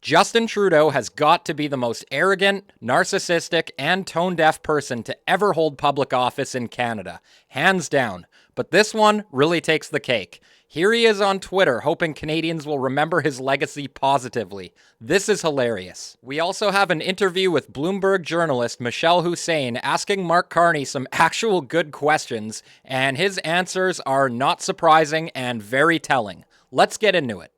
Justin Trudeau has got to be the most arrogant, narcissistic, and tone-deaf person to ever hold public office in Canada. Hands down. But this one really takes the cake. Here he is on Twitter, hoping Canadians will remember his legacy positively. This is hilarious. We also have an interview with Bloomberg journalist Michelle Hussein asking Mark Carney some actual good questions, and his answers are not surprising and very telling. Let's get into it.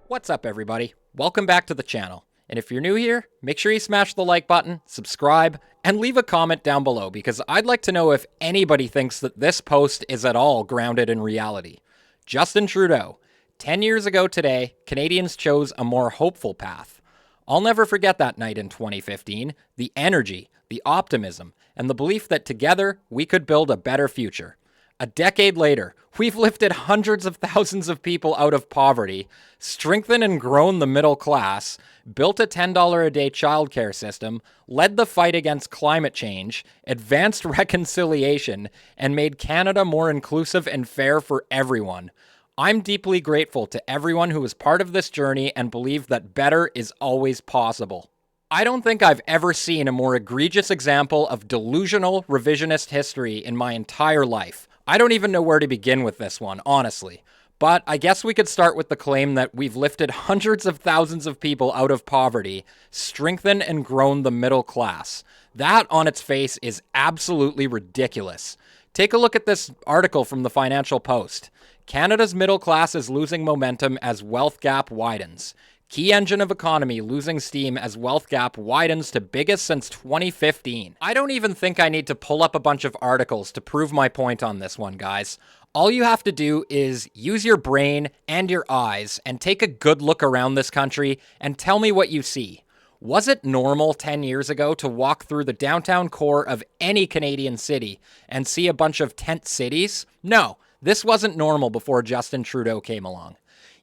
What's up, everybody? Welcome back to the channel. And if you're new here, make sure you smash the like button, subscribe, and leave a comment down below because I'd like to know if anybody thinks that this post is at all grounded in reality. Justin Trudeau. 10 years ago today, Canadians chose a more hopeful path. I'll never forget that night in 2015, the energy, the optimism, and the belief that together we could build a better future. A decade later, we've lifted hundreds of thousands of people out of poverty, strengthened and grown the middle class, built a $10 a day childcare system, led the fight against climate change, advanced reconciliation, and made Canada more inclusive and fair for everyone. I'm deeply grateful to everyone who was part of this journey and believed that better is always possible. I don't think I've ever seen a more egregious example of delusional revisionist history in my entire life. I don't even know where to begin with this one, honestly. But I guess we could start with the claim that we've lifted hundreds of thousands of people out of poverty, strengthened and grown the middle class. That on its face is absolutely ridiculous. Take a look at this article from the Financial Post. Canada's middle class is losing momentum as wealth gap widens. Key engine of economy losing steam as wealth gap widens to biggest since 2015. I don't even think I need to pull up a bunch of articles to prove my point on this one, guys. All you have to do is use your brain and your eyes and take a good look around this country and tell me what you see. Was it normal 10 years ago to walk through the downtown core of any Canadian city and see a bunch of tent cities? No, this wasn't normal before Justin Trudeau came along.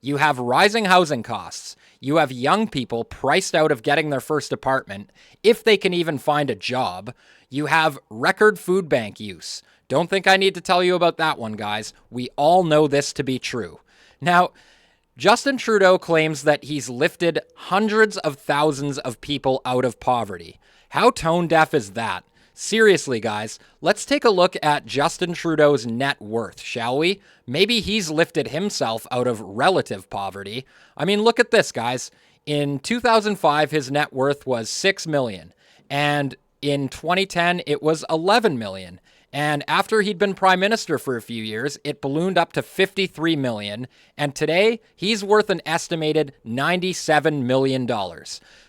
You have rising housing costs. You have young people priced out of getting their first apartment, if they can even find a job. You have record food bank use. Don't think I need to tell you about that one, guys. We all know this to be true. Now, Justin Trudeau claims that he's lifted hundreds of thousands of people out of poverty. How tone-deaf is that? Seriously, guys, let's take a look at Justin Trudeau's net worth, shall we? Maybe he's lifted himself out of relative poverty. I mean, look at this, guys. In 2005, his net worth was $6 million, and in 2010, it was $11 million. And after he'd been prime minister for a few years, it ballooned up to $53 million, and today he's worth an estimated $97 million.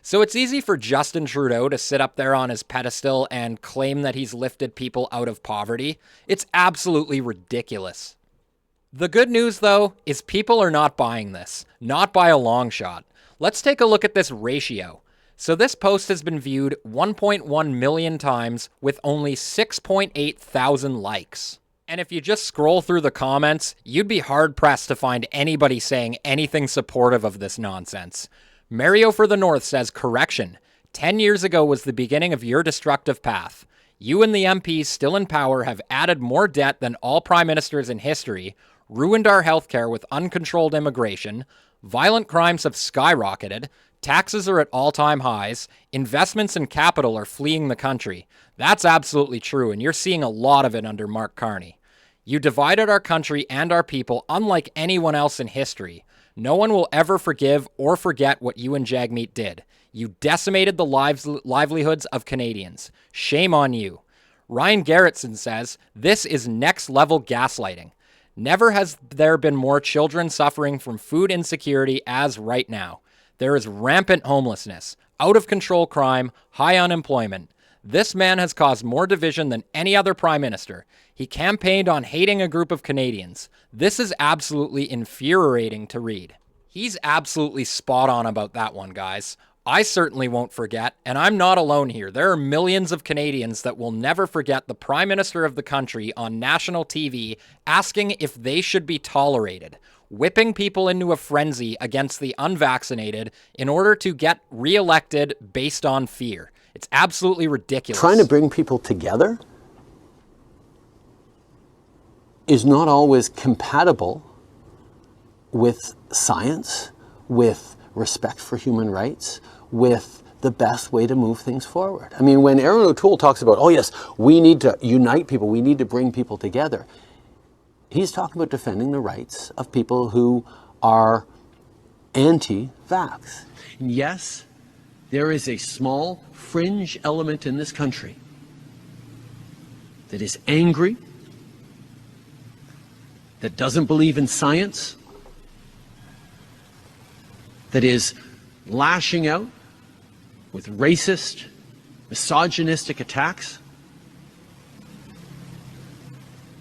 So it's easy for Justin Trudeau to sit up there on his pedestal and claim that he's lifted people out of poverty. It's absolutely ridiculous. The good news, though, is people are not buying this, not by a long shot. Let's take a look at this ratio. So this post has been viewed 1.1 million times with only 6.8 thousand likes. And if you just scroll through the comments, you'd be hard-pressed to find anybody saying anything supportive of this nonsense. Mario for the North says, correction, 10 years ago was the beginning of your destructive path. You and the MPs still in power have added more debt than all prime ministers in history, ruined our healthcare with uncontrolled immigration, violent crimes have skyrocketed, taxes are at all-time highs, investments in capital are fleeing the country. That's absolutely true, and you're seeing a lot of it under Mark Carney. You divided our country and our people unlike anyone else in history. No one will ever forgive or forget what you and Jagmeet did. You decimated the livelihoods of Canadians. Shame on you. Ryan Garrettson says, this is next-level gaslighting. Never has there been more children suffering from food insecurity as right now. There is rampant homelessness, out-of-control crime, high unemployment. This man has caused more division than any other prime minister. He campaigned on hating a group of Canadians. This is absolutely infuriating to read. He's absolutely spot on about that one, guys. I certainly won't forget, and I'm not alone here. There are millions of Canadians that will never forget the Prime Minister of the country on national TV asking if they should be tolerated, whipping people into a frenzy against the unvaccinated in order to get reelected based on fear. It's absolutely ridiculous. Trying to bring people together is not always compatible with science, with respect for human rights, with the best way to move things forward. I mean, when Aaron O'Toole talks about, oh yes, we need to unite people, we need to bring people together, he's talking about defending the rights of people who are anti-vax. Yes, there is a small fringe element in this country that is angry, that doesn't believe in science, that is lashing out with racist, misogynistic attacks.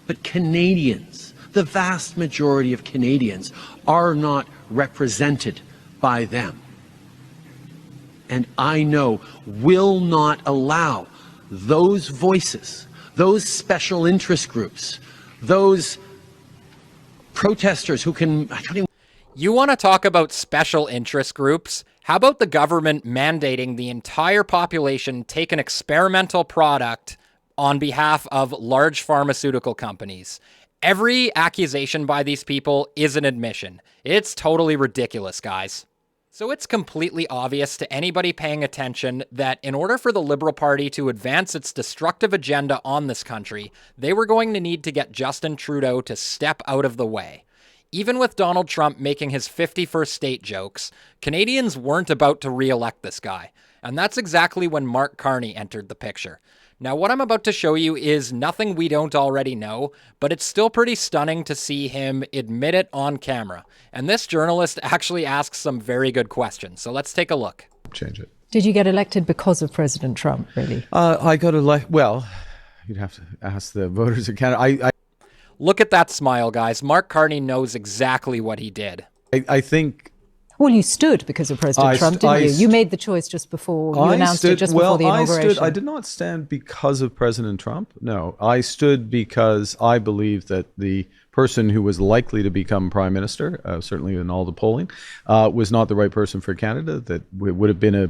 But Canadians, the vast majority of Canadians, are not represented by them. And I know will not allow those voices, those special interest groups, those protesters who can... You want to talk about special interest groups? How about the government mandating the entire population take an experimental product on behalf of large pharmaceutical companies? Every accusation by these people is an admission. It's totally ridiculous, guys. So it's completely obvious to anybody paying attention that in order for the Liberal Party to advance its destructive agenda on this country, they were going to need to get Justin Trudeau to step out of the way. Even with Donald Trump making his 51st state jokes, Canadians weren't about to re-elect this guy. And that's exactly when Mark Carney entered the picture. Now, what I'm about to show you is nothing we don't already know, but it's still pretty stunning to see him admit it on camera. And this journalist actually asks some very good questions. So let's take a look. Change it. Did you get elected because of President Trump, really? I got elected. Well, you'd have to ask the voters of Canada. Look at that smile, guys. Mark Carney knows exactly what he did. I think... Well, you stood because of President Trump, didn't you? You made the choice just before, you announced it just before the inauguration. I did not stand because of President Trump. No, I stood because I believe that the person who was likely to become prime minister, certainly in all the polling, was not the right person for Canada, that would have been a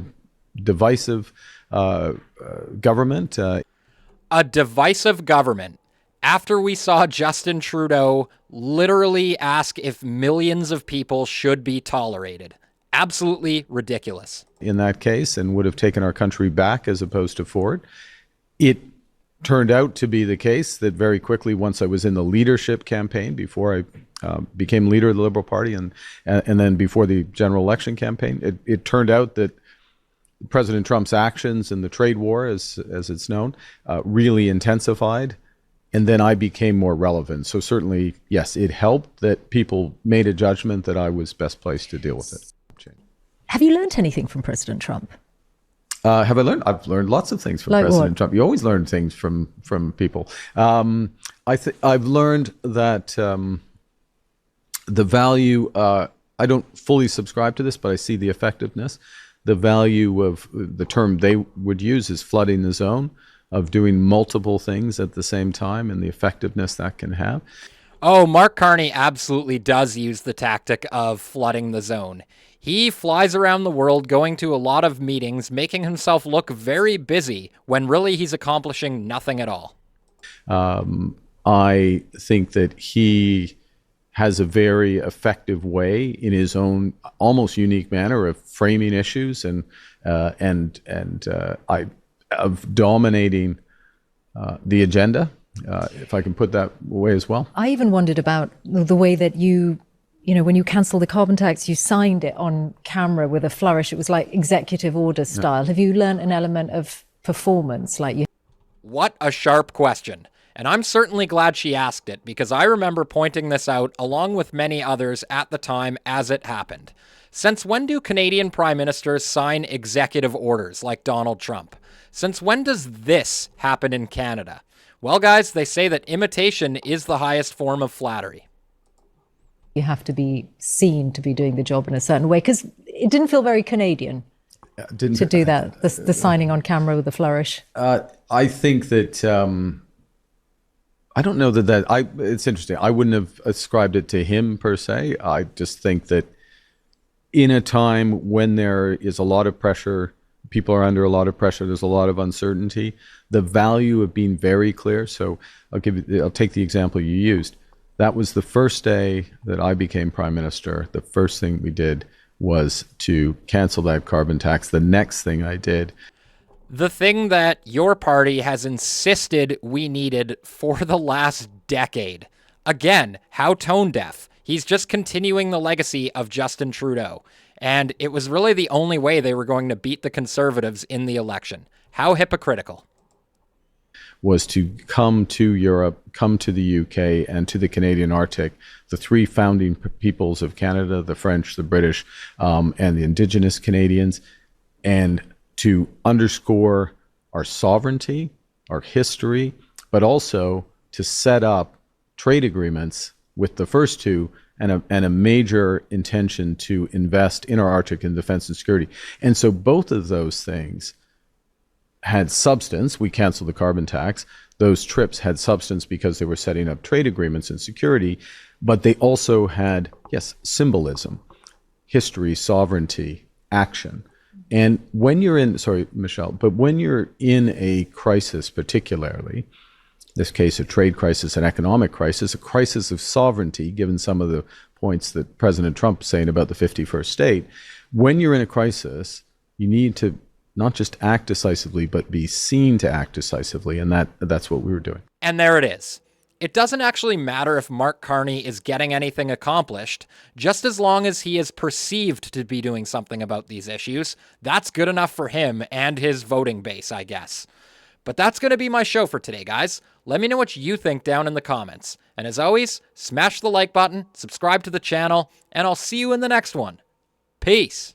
divisive government. A divisive government. After we saw Justin Trudeau literally ask if millions of people should be tolerated. Absolutely ridiculous. In that case, and would have taken our country back as opposed to forward. It turned out to be the case that very quickly, once I was in the leadership campaign, before I became leader of the Liberal Party, and then before the general election campaign, it turned out that President Trump's actions in the trade war, as it's known, really intensified. And then I became more relevant. So certainly, yes, it helped that people made a judgment that I was best placed to deal with it. Have you learned anything from President Trump? Have I learned? I've learned lots of things from President Trump. You always learn things from people. I've learned that the value, I don't fully subscribe to this, but I see the effectiveness. The value of the term they would use is flooding the zone, of doing multiple things at the same time and the effectiveness that can have. Oh, Mark Carney absolutely does use the tactic of flooding the zone. He flies around the world going to a lot of meetings, making himself look very busy when really he's accomplishing nothing at all. I think that he has a very effective way in his own almost unique manner of framing issues and of dominating the agenda, if I can put that way as well. I even wondered about the way that you know, when you cancelled the carbon tax, you signed it on camera with a flourish. It was like executive order style. Yeah. Have you learned an element of performance like you? What a sharp question. And I'm certainly glad she asked it, because I remember pointing this out along with many others at the time as it happened. Since when do Canadian prime ministers sign executive orders like Donald Trump? Since when does this happen in Canada? Well, guys, they say that imitation is the highest form of flattery. You have to be seen to be doing the job in a certain way, because it didn't feel very Canadian to do that, the signing on camera with the flourish. I think that, I don't know that it's interesting. I wouldn't have ascribed it to him per se. I just think that in a time when there is a lot of pressure, people are under a lot of pressure, there's a lot of uncertainty, the value of being very clear. So I'll take the example you used. That was the first day that I became prime minister. The first thing we did was to cancel that carbon tax. The next thing I did, the thing that your party has insisted we needed for the last decade. Again, how tone deaf. He's just continuing the legacy of Justin Trudeau. And it was really the only way they were going to beat the Conservatives in the election. How hypocritical. was to come to Europe, come to the UK, and to the Canadian Arctic, the three founding peoples of Canada, the French, the British, and the Indigenous Canadians, and to underscore our sovereignty, our history, but also to set up trade agreements with the first two and a major intention to invest in our Arctic in defense and security. And so both of those things had substance. We canceled the carbon tax. Those trips had substance because they were setting up trade agreements and security, but they also had, yes, symbolism, history, sovereignty, action. And when you're in, sorry, Michelle, but when you're in a crisis, particularly, this case, a trade crisis, an economic crisis, a crisis of sovereignty, given some of the points that President Trump is saying about the 51st state, when you're in a crisis, you need to not just act decisively, but be seen to act decisively. And that's what we were doing. And there it is. It doesn't actually matter if Mark Carney is getting anything accomplished, just as long as he is perceived to be doing something about these issues. That's good enough for him and his voting base, I guess. But that's going to be my show for today, guys. Let me know what you think down in the comments. And as always, smash the like button, subscribe to the channel, and I'll see you in the next one. Peace.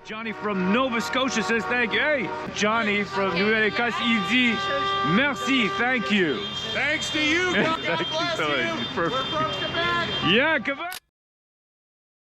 Johnny from Nova Scotia says thank you. Hey, Johnny from Nouvelle-Écosse, il dit merci, thank you. Thanks to you. Thank you so much. Perfect. Yeah, Quebec.